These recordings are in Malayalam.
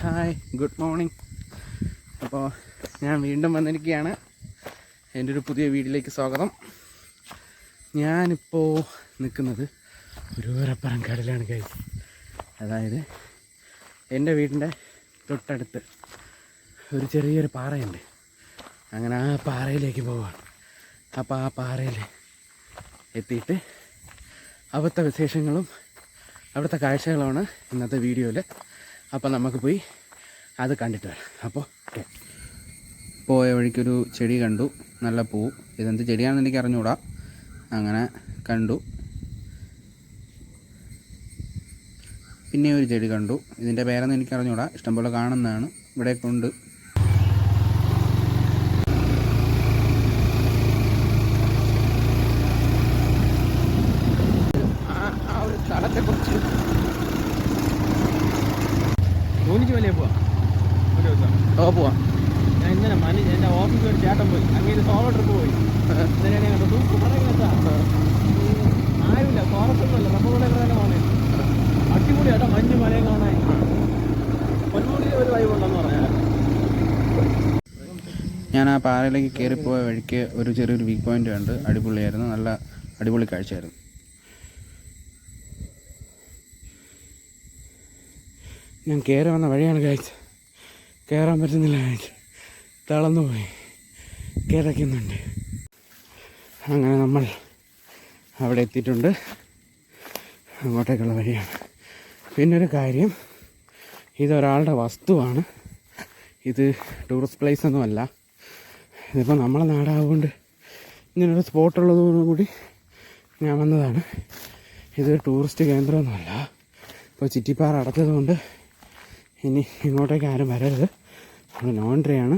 Hi, good morning. അപ്പോൾ ഞാൻ വീണ്ടും വന്നിരിക്കുകയാണ്. എൻ്റെ ഒരു പുതിയ വീഡിയോയിലേക്ക് സ്വാഗതം. ഞാനിപ്പോൾ നിൽക്കുന്നത് ഗുരുവായൂരപ്പുറം കടലാണ് ഗൈസ്. അതായത് എൻ്റെ വീടിൻ്റെ തൊട്ടടുത്ത് ഒരു ചെറിയൊരു പാറയുണ്ട്. അങ്ങനെ ആ പാറയിലേക്ക് പോവാണ്. അപ്പോൾ ആ പാറയിൽ എത്തിയിട്ട് അവിടുത്തെ വിശേഷങ്ങളും അവിടുത്തെ കാഴ്ചകളുമാണ് ഇന്നത്തെ വീഡിയോയിൽ. അപ്പോൾ നമുക്ക് പോയി അത് കണ്ടിട്ട് വരാം. അപ്പോൾ പോയ വഴിക്കൊരു ചെടി കണ്ടു, നല്ല പൂ. ഇതെന്ത് ചെടിയാണെന്ന് എനിക്ക് അറിഞ്ഞുകൂടാ. അങ്ങനെ കണ്ടു. പിന്നെ ഒരു ചെടി കണ്ടു, ഇതിൻ്റെ പേരൊന്നും എനിക്ക് അറിഞ്ഞുകൂടാ. ഇഷ്ടംപോലെ കാണുന്നതാണ്, ഇവിടെയൊക്കെ ഉണ്ട്. ആ ഒരു സ്ഥലത്തെക്കുറിച്ച് തോന്നിക്ക് വലിയ പോവാം ഒരു ദിവസം. പോവാം. ഞാൻ ഇന്നലെ എൻ്റെ ഓഫീസിൽ ഒരു ചേട്ടൻ പോയി, അങ്ങനെ സോളോ ട്രിപ്പ് പോയി. ഇന്നലെ കണ്ടു സൂപ്പർ ആരുമില്ല, ഫോറസ്റ്റൊന്നുമല്ല, റബ്ബറുകളൊക്കെ തന്നെ കാണാൻ അടിപൊളി കേട്ടോ. മഞ്ഞ് മലയും കാണാൻ പൊന്മുടി ഒരു വൈബുണ്ടെന്ന് പറഞ്ഞാൽ. ഞാൻ ആ പാറയിലേക്ക് കയറിപ്പോയ വഴിക്ക് ഒരു ചെറിയൊരു വ്യൂ പോയിൻ്റ് കണ്ട്. അടിപൊളിയായിരുന്നു, നല്ല അടിപൊളി കാഴ്ചയായിരുന്നു. ഞാൻ കയറി വന്ന വഴിയാണ് കാഴ്ച. കയറാൻ പറ്റുന്നില്ല കാഴ്ച, തളർന്നു പോയി, കിതയ്ക്കുന്നുണ്ട്. അങ്ങനെ നമ്മൾ അവിടെ എത്തിയിട്ടുണ്ട്. അങ്ങോട്ടേക്കുള്ള വഴിയാണ്. പിന്നൊരു കാര്യം, ഇതൊരാളുടെ വസ്തുവാണ്. ഇത് ടൂറിസ്റ്റ് പ്ലേസ് ഒന്നുമല്ല. ഇതിപ്പോൾ നമ്മളെ നാടാവുകൊണ്ട് ഇങ്ങനൊരു സ്പോട്ടുള്ളതോടുകൂടി ഞാൻ വന്നതാണ്. ഇത് ടൂറിസ്റ്റ് കേന്ദ്രമൊന്നുമല്ല. ഇപ്പോൾ ചിറ്റിപ്പാറ അടച്ചതുകൊണ്ട് ഇനി ഇങ്ങോട്ടേക്ക് ആരും വരരുത്. അത് നോൺട്രിയാണ്,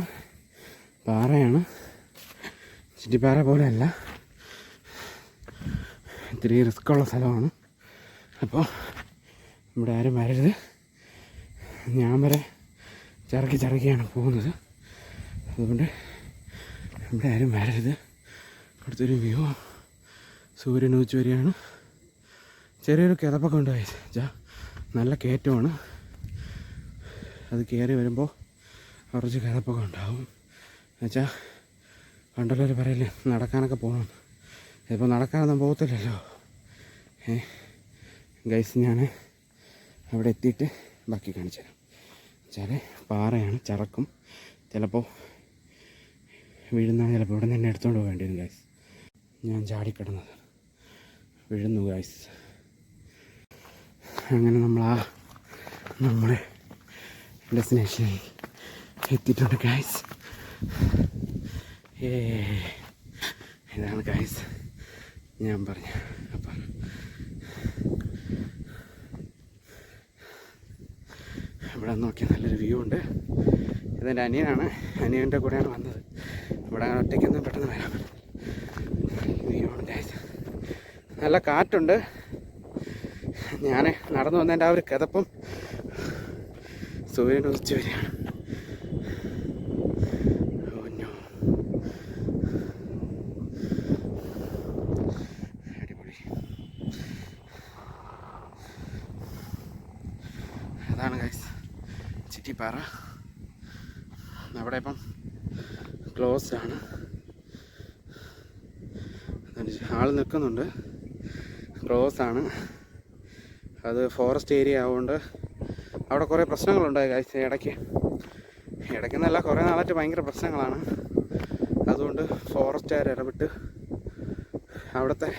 പാറയാണ്. ചിറ്റിപ്പാറ പോലെയല്ല, ഇത്തിരി റിസ്ക്കുള്ള സ്ഥലമാണ്. അപ്പോൾ ഇവിടെ ആരും വരരുത്. ഞാൻ വരെ ചറക്കിയാണ് പോകുന്നത്. അതുകൊണ്ട് ഇവിടെ ആരും വരരുത്. ഇവിടുത്തെ വ്യൂ സൂര്യൻ ഉച്ച വരെയാണ്. ചെറിയൊരു കിതപ്പൊക്കെ ഉണ്ട് വെച്ചാൽ, നല്ല കയറ്റമാണ്. അത് കയറി വരുമ്പോൾ കുറച്ച് കിതപ്പൊക്കെ ഉണ്ടാവും. എന്നുവെച്ചാൽ പണ്ടുള്ളവർ പറയില്ലേ നടക്കാനൊക്കെ പോകണം. ഇതിപ്പോൾ നടക്കാനൊന്നും പോകത്തില്ലല്ലോ. ഗൈസ്, ഞാൻ അവിടെ എത്തിയിട്ട് ബാക്കി കാണിച്ചു തരാം. വെച്ചാൽ പാറയാണ്, ചറക്കും. ചിലപ്പോൾ വീഴുന്ന, ചിലപ്പോൾ ഇവിടെ നിന്ന് എടുത്തുകൊണ്ട് പോകേണ്ടി വരും ഗൈസ്. ഞാൻ ചാടിക്കിടന്നത് വീഴുന്നു ഗൈസ്. അങ്ങനെ നമ്മുടെ ഡെസ്റ്റിനേഷനിൽ എത്തിയിട്ടുണ്ട് ഗൈസ്. ഇതാണ് ഗൈസ് ഞാൻ പറഞ്ഞ. അപ്പം ഇവിടെ നോക്കിയാൽ നല്ലൊരു വ്യൂ ഉണ്ട്. ഇതെൻ്റെ അനിയനാണ്, അനിയൻ്റെ കൂടെയാണ് വന്നത്. ഇവിടെ ഒറ്റയ്ക്കൊന്നും പെട്ടെന്ന് വരാൻ പറ്റും. വ്യൂ ഉണ്ട് ഗൈസ്, നല്ല കാറ്റുണ്ട്. ഞാൻ നടന്നു വന്നതിൻ്റെ ആ ഒരു കിതപ്പും സൂര്യൻ ഉദിച്ച് വരികയാണ്. അടിപൊളി. അതാണ് ഗൈസ് ചിറ്റിപ്പാറ. അവിടെ ഇപ്പം ക്ലോസ്ഡ് ആണ്. ആൾ നിൽക്കുന്നുണ്ട്, ക്ലോസ് ആണ്. അത് ഫോറസ്റ്റ് ഏരിയ ആവുകൊണ്ട് അവിടെ കുറേ പ്രശ്നങ്ങളുണ്ടായി ഗൈസ്. ഇടയ്ക്കെന്നല്ല, കുറേ നാളായിട്ട് ഭയങ്കര പ്രശ്നങ്ങളാണ്. അതുകൊണ്ട് ഫോറസ്റ്റുകാർ ഇടപെട്ട് അവിടുത്തെ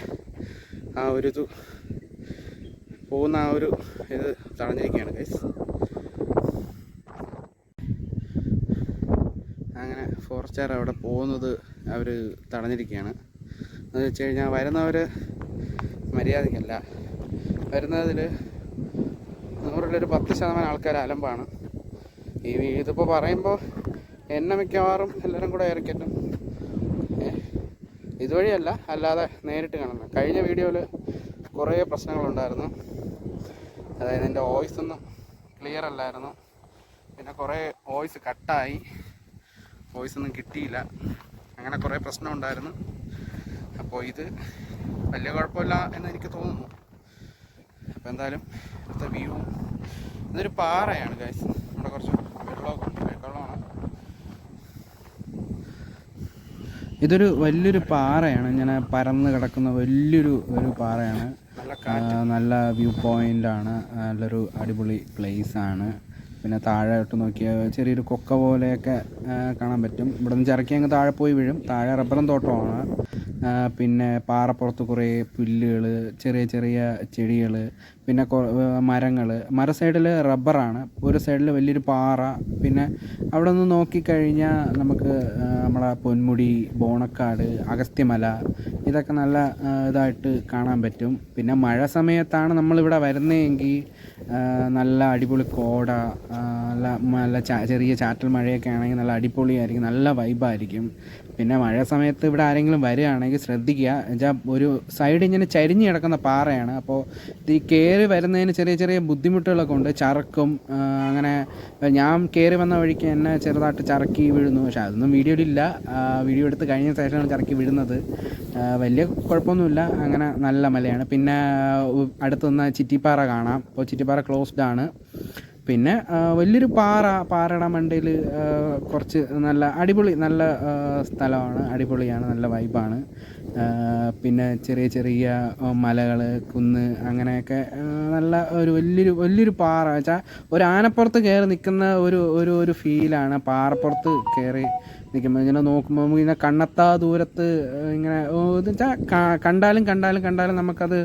ആ ഒരു ഇത് പോകുന്ന ആ ഒരു ഇത് തടഞ്ഞിരിക്കുകയാണ് ഗൈസ്. അങ്ങനെ ഫോറസ്റ്റുകാർ അവിടെ പോകുന്നത് അവർ തടഞ്ഞിരിക്കുകയാണ്. എന്ന് വെച്ച് കഴിഞ്ഞാൽ വരുന്നവർ മര്യാദയ്ക്കല്ല വരുന്നതിൽ. 100-ൽ 10% ആൾക്കാർ അലമ്പാണ്. ഇതിപ്പോൾ പറയുമ്പോൾ എന്നെ മിക്കവാറും എല്ലാവരും കൂടെ ഇറക്കറ്റും. ഇതുവഴിയല്ല, അല്ലാതെ നേരിട്ട് കാണുന്നത്. കഴിഞ്ഞ വീഡിയോയിൽ കുറേ പ്രശ്നങ്ങളുണ്ടായിരുന്നു. അതായത് എൻ്റെ വോയിസ് ഒന്നും ക്ലിയർ അല്ലായിരുന്നു. പിന്നെ കുറേ വോയിസ് കട്ടായി, വോയിസ് ഒന്നും കിട്ടിയില്ല. അങ്ങനെ കുറേ പ്രശ്നം ഉണ്ടായിരുന്നു. അപ്പോൾ ഇത് വലിയ കുഴപ്പമില്ല എന്ന് എനിക്ക് തോന്നുന്നു. അപ്പോൾ എന്തായാലും ഇവിടുത്തെ വ്യൂ, ഇതൊരു പാറയാണ് ഗൈസ്. ഇവിടെ കുറച്ച് ഇതൊരു വലിയൊരു പാറയാണ്, ഇങ്ങനെ പരന്ന് കിടക്കുന്ന വലിയൊരു പാറയാണ്. നല്ല വ്യൂ പോയിൻ്റാണ്, നല്ലൊരു അടിപൊളി പ്ലേസാണ്. പിന്നെ താഴോട്ട് നോക്കിയാൽ ചെറിയൊരു കൊക്ക പോലെയൊക്കെ കാണാൻ പറ്റും. ഇവിടെ നിന്ന് ചിറക്കി അങ്ങ് താഴെ പോയി വീഴും. താഴെ റബ്ബറും തോട്ടമാണ്. പിന്നെ പാറപ്പുറത്ത് കുറേ പുല്ലുകൾ, ചെറിയ ചെറിയ ചെടികൾ, പിന്നെ മര സൈഡിൽ റബ്ബറാണ്, ഒരു സൈഡിൽ വലിയൊരു പാറ. പിന്നെ അവിടെ നിന്ന് നോക്കിക്കഴിഞ്ഞാൽ നമുക്ക് നമ്മളെ പൊന്മുടി, ബോണക്കാട്, അഗസ്ത്യമല ഇതൊക്കെ നല്ല ഇതായിട്ട് കാണാൻ പറ്റും. പിന്നെ മഴ സമയത്താണ് നമ്മളിവിടെ വരുന്നതെങ്കിൽ നല്ല അടിപൊളി കോട, നല്ല ചെറിയ ചാറ്റൽ മഴയൊക്കെ ആണെങ്കിൽ നല്ല അടിപൊളിയായിരിക്കും, നല്ല വൈബായിരിക്കും. പിന്നെ മഴ സമയത്ത് ഇവിടെ ആരെങ്കിലും വരികയാണെങ്കിൽ ശ്രദ്ധിക്കുക. എന്നുവെച്ചാൽ ഒരു സൈഡ് ഇങ്ങനെ ചരിഞ്ഞ് കിടക്കുന്ന പാറയാണ്. അപ്പോൾ ഇത് ഈ കയറി വരുന്നതിന് ചെറിയ ചെറിയ ബുദ്ധിമുട്ടുകളൊക്കെ ഉണ്ട്. ചറുക്കും, അങ്ങനെ ഞാൻ കയറി വന്ന വഴിക്ക് എന്നെ ചെറുതായിട്ട് ചറുക്കി വീഴുന്നു. പക്ഷേ അതൊന്നും വീഡിയോയിലില്ല, വീഡിയോ എടുത്ത് കഴിഞ്ഞ ശേഷമാണ് ചറുക്കി വീഴുന്നത്. വലിയ കുഴപ്പമൊന്നുമില്ല, അങ്ങനെ നല്ല മലയാണ്. പിന്നെ അടുത്ത് നിന്ന് ചിറ്റിപ്പാറ കാണാം. അപ്പോൾ ചിറ്റിപ്പാറ ക്ലോസ്ഡ് ആണ്. പിന്നെ വലിയൊരു പാറയുടെ മണ്ടയിൽ കുറച്ച് നല്ല അടിപൊളി നല്ല സ്ഥലമാണ്, അടിപൊളിയാണ്, നല്ല വൈബാണ്. പിന്നെ ചെറിയ ചെറിയ മലകൾ, കുന്ന്, അങ്ങനെയൊക്കെ നല്ല ഒരു വലിയൊരു പാറ വെച്ചാൽ ഒരു ആനപ്പുറത്ത് കയറി നിൽക്കുന്ന ഒരു ഫീലാണ്. പാറപ്പുറത്ത് കയറി നിൽക്കുമ്പോൾ ഇങ്ങനെ നോക്കുമ്പോൾ ഇങ്ങനെ കണ്ണെത്താ ദൂരത്ത് ഇങ്ങനെ എന്ന് വെച്ചാൽ കണ്ടാലും നമുക്കത്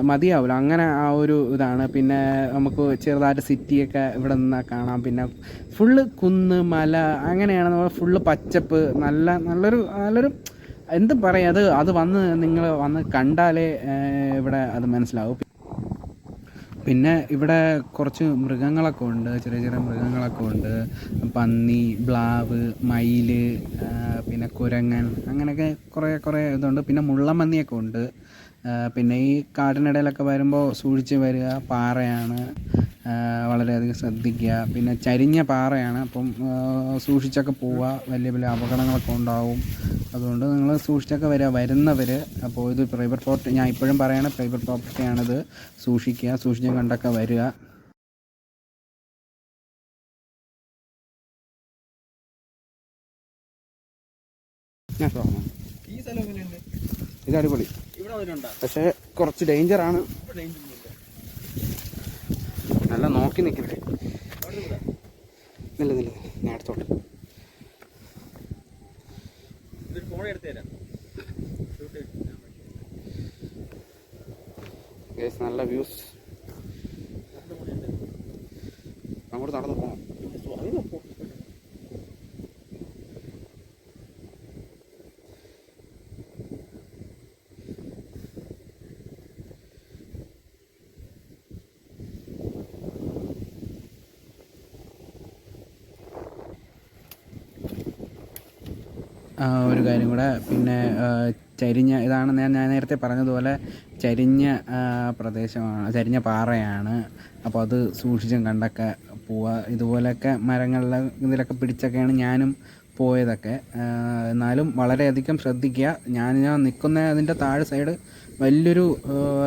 മതിയാവില്ല, അങ്ങനെ ആ ഒരു ഇതാണ്. പിന്നെ നമുക്ക് ചെറുതായിട്ട് സിറ്റിയൊക്കെ ഇവിടെ നിന്നാൽ കാണാം. പിന്നെ ഫുള്ള് കുന്ന്, മല, അങ്ങനെയാണ്. നമ്മൾ ഫുള്ള് പച്ചപ്പ്, നല്ലൊരു എന്ത് പറയുക, അത് നിങ്ങൾ വന്ന് കണ്ടാലേ ഇവിടെ അത് മനസ്സിലാവും. പിന്നെ ഇവിടെ കുറച്ച് മൃഗങ്ങളൊക്കെ ഉണ്ട്, ചെറിയ ചെറിയ മൃഗങ്ങളൊക്കെ ഉണ്ട്. പന്നി, ബ്ലാവ്, മയിൽ, പിന്നെ കുരങ്ങൻ, അങ്ങനെയൊക്കെ കുറേ ഇതുണ്ട്. പിന്നെ മുള്ളമ്പന്നിയൊക്കെ ഉണ്ട്. പിന്നെ ഈ കാടിനിടയിലൊക്കെ വരുമ്പോൾ സൂക്ഷിച്ച് വരിക, പാറയാണ്, വളരെയധികം ശ്രദ്ധിക്കുക. പിന്നെ ചരിഞ്ഞ പാറയാണ്, അപ്പം സൂക്ഷിച്ചൊക്കെ പോവുക, വലിയ വലിയ അപകടങ്ങളൊക്കെ ഉണ്ടാവും. അതുകൊണ്ട് നിങ്ങൾ സൂക്ഷിച്ചൊക്കെ വരുന്നവർ. അപ്പോൾ ഇത് പ്രൈവറ്റ് പ്രോപ്പർട്ടി, ഞാൻ ഇപ്പോഴും പറയുകയാണ്, പ്രൈവറ്റ് പ്രോപ്പർട്ടിയാണിത്. സൂക്ഷിച്ച് കണ്ടൊക്കെ വരിക. ഇത് അടിപൊളി, പക്ഷേ കുറച്ച് ഡേഞ്ചറാണ്. നല്ല നോക്കി നിൽക്കട്ടെ. നില്ല ഞാൻ എടുത്തോട്ടെ. നല്ല വ്യൂസ്. അങ്ങോട്ട് നടന്നു പോകണം. ഒരു കാര്യം കൂടെ, പിന്നെ ഇതാണ് ഞാൻ നേരത്തെ പറഞ്ഞതുപോലെ ചരിഞ്ഞ പ്രദേശമാണ്, ചരിഞ്ഞ പാറയാണ്. അപ്പോൾ അത് സൂക്ഷിച്ചും കണ്ടൊക്കെ പോവുക. ഇതുപോലെയൊക്കെ മരങ്ങളിലെ ഇതിലൊക്കെ പിടിച്ചൊക്കെയാണ് ഞാനും പോയതൊക്കെ. എന്നാലും വളരെയധികം ശ്രദ്ധിക്കുക. ഞാൻ നിൽക്കുന്ന അതിൻ്റെ താഴെ സൈഡ് വലിയൊരു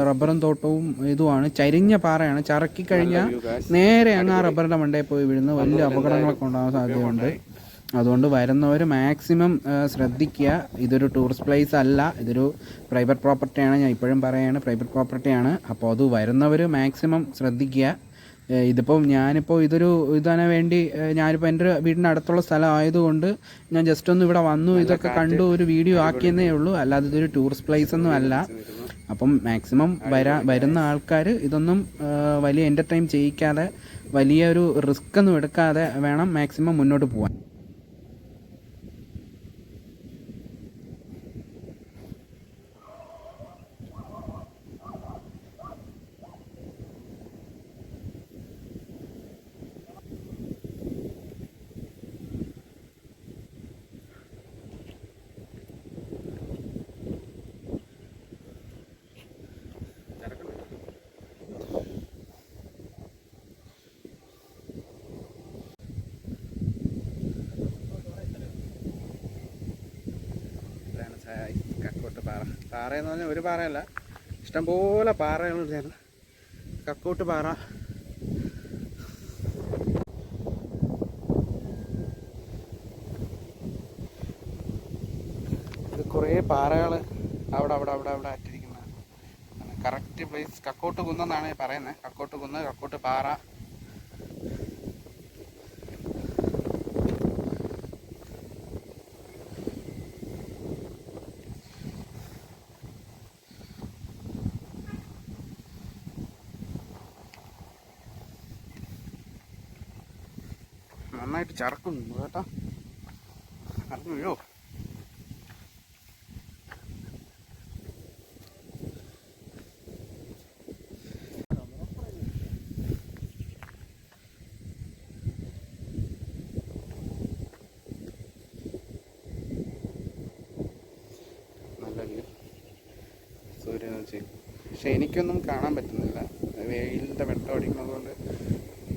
റബ്ബറും തോട്ടവും ഇതുമാണ്. ചരിഞ്ഞ പാറയാണ്, ചറക്കി കഴിഞ്ഞാൽ നേരെ അങ്ങ് ആ റബ്ബറിൻ്റെ മണ്ടയിൽ പോയി വീഴുന്ന വലിയ അപകടങ്ങളൊക്കെ ഉണ്ടാകാൻ സാധ്യതയുണ്ട്. അതുകൊണ്ട് വരുന്നവർ മാക്സിമം ശ്രദ്ധിക്കുക. ഇതൊരു ടൂറിസ്റ്റ് പ്ലേസ് അല്ല, ഇതൊരു പ്രൈവറ്റ് പ്രോപ്പർട്ടിയാണ്. ഞാൻ ഇപ്പോഴും പറയുകയാണ്, പ്രൈവറ്റ് പ്രോപ്പർട്ടിയാണ്. അപ്പോൾ അത് വരുന്നവർ മാക്സിമം ശ്രദ്ധിക്കുക. ഞാനിപ്പോൾ ഇതിന് വേണ്ടി ഞാനിപ്പോൾ എൻ്റെ വീടിൻ്റെ അടുത്തുള്ള സ്ഥലം ആയതുകൊണ്ട് ഞാൻ ജസ്റ്റ് ഒന്ന് ഇവിടെ വന്നു, ഇതൊക്കെ കണ്ടു, ഒരു വീഡിയോ ആക്കിയെന്നേ ഉള്ളൂ. അല്ലാതെ ഇതൊരു ടൂറിസ്റ്റ് പ്ലേസ് ഒന്നും അല്ല. അപ്പം മാക്സിമം വരുന്ന ആൾക്കാർ ഇതൊന്നും വലിയ എൻ്റർടൈൻ ചെയ്യിക്കാതെ, വലിയൊരു റിസ്ക് ഒന്നും എടുക്കാതെ വേണം മാക്സിമം മുന്നോട്ട് പോകാൻ. കക്കോട്ട് പാറയെന്ന് പറഞ്ഞാൽ ഒരു പാറയല്ല, ഇഷ്ടംപോലെ പാറകൾ ചേർന്ന് കക്കോട്ട് പാറ. പാറകൾ അവിടെ അവിടെ അവിടെ അവിടെ ആയിട്ടിരിക്കുന്ന കറക്റ്റ് പ്ലേസ് കക്കോട്ട് കുന്നെന്നാണ് പറയുന്നത്. കക്കോട്ട് കുന്ന്, കക്കോട്ട് പാറ. നന്നായിട്ട് ചറക്കുന്നു കേട്ടോ. അറിഞ്ഞു വീഴോ? നല്ല വ്യൂ, സൂര്യൻ വെച്ച്. പക്ഷെ എനിക്കൊന്നും കാണാൻ പറ്റുന്നില്ല, വെയിലിൻ്റെ വെട്ടം അടിക്കുന്നത് കൊണ്ട്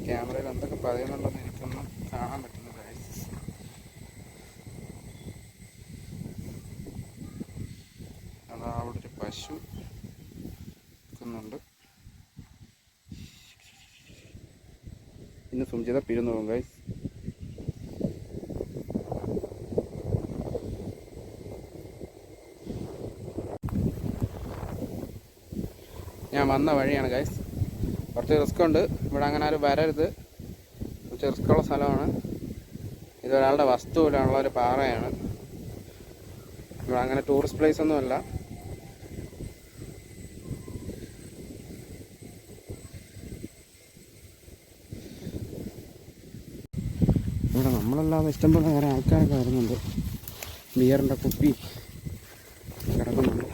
ക്യാമറയിൽ എന്തൊക്കെ പറയുന്നുണ്ടെന്ന് എനിക്കൊന്നും കാണാൻ പറ്റുന്നില്ല. അതാ അവിടെ ഒരു പശു നിൽക്കുന്നുണ്ട്. ഇന്ന് സുംജിത പിരുന്നു പോകും ഗൈസ്. ഞാൻ വന്ന വഴിയാണ് ഗൈസ്. കുറച്ച് റിസ്ക് ഉണ്ട് ഇവിടെ, അങ്ങനെ ആരും വരരുത്. കുറച്ച് റിസ്ക്കുള്ള സ്ഥലമാണ്. ഇതൊരാളുടെ വസ്തു പോലെയുള്ള ഒരു പാറയാണ്. ഇവിടെ അങ്ങനെ ടൂറിസ്റ്റ് പ്ലേസ് ഒന്നുമല്ല. ഇവിടെ നമ്മളല്ലാതെ ഇഷ്ടംപോലെ വേറെ ആൾക്കാരൊക്കെ വരുന്നുണ്ട്. ബിയറിൻ്റെ കുപ്പി കിടക്കുന്നുണ്ട്.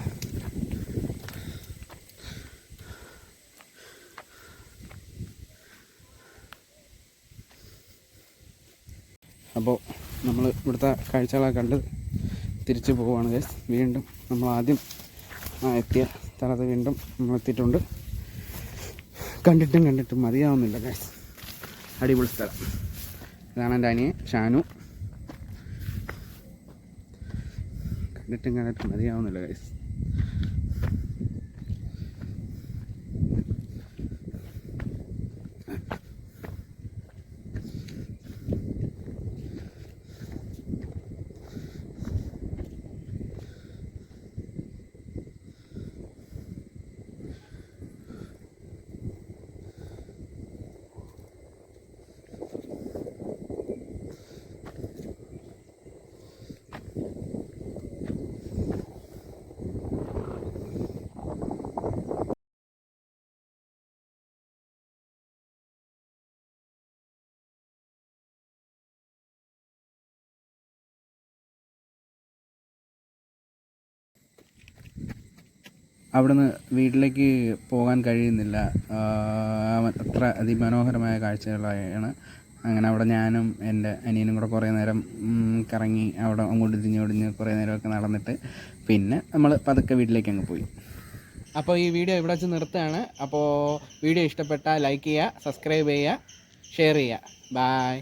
അപ്പോൾ നമ്മൾ ഇവിടുത്തെ കാഴ്ചകളൊക്കെ കണ്ട് തിരിച്ചു പോവുകയാണ് ഗൈസ്. വീണ്ടും നമ്മൾ ആദ്യം എത്തിയ സ്ഥലത്ത് വീണ്ടും നമ്മൾ എത്തിയിട്ടുണ്ട്. കണ്ടിട്ടും മതിയാവുന്നില്ല ഗൈസ്. അടിപൊളി സ്ഥലം. ഇതാണ് എൻ്റെ അനിയൻ ഷാനു. കണ്ടിട്ടും മതിയാവുന്നില്ല ഗൈസ്. അവിടുന്ന് വീട്ടിലേക്ക് പോകാൻ കഴിയുന്നില്ല. അത്ര അതിമനോഹരമായ കാഴ്ചകളാണ്. അങ്ങനെ അവിടെ ഞാനും എൻ്റെ അനിയനും കൂടെ കുറേ നേരം കറങ്ങി അവിടെ അങ്ങോട്ട് തിരിഞ്ഞ് കുറേ നേരമൊക്കെ നടന്നിട്ട് പിന്നെ നമ്മൾ പതുക്കെ വീട്ടിലേക്ക് അങ്ങ് പോയി. അപ്പോൾ ഈ വീഡിയോ ഇവിടെ വെച്ച് നിർത്തുകയാണ്. അപ്പോൾ വീഡിയോ ഇഷ്ടപ്പെട്ടാൽ ലൈക്ക് ചെയ്യുക, സബ്സ്ക്രൈബ് ചെയ്യുക, ഷെയർ ചെയ്യുക. ബായ്.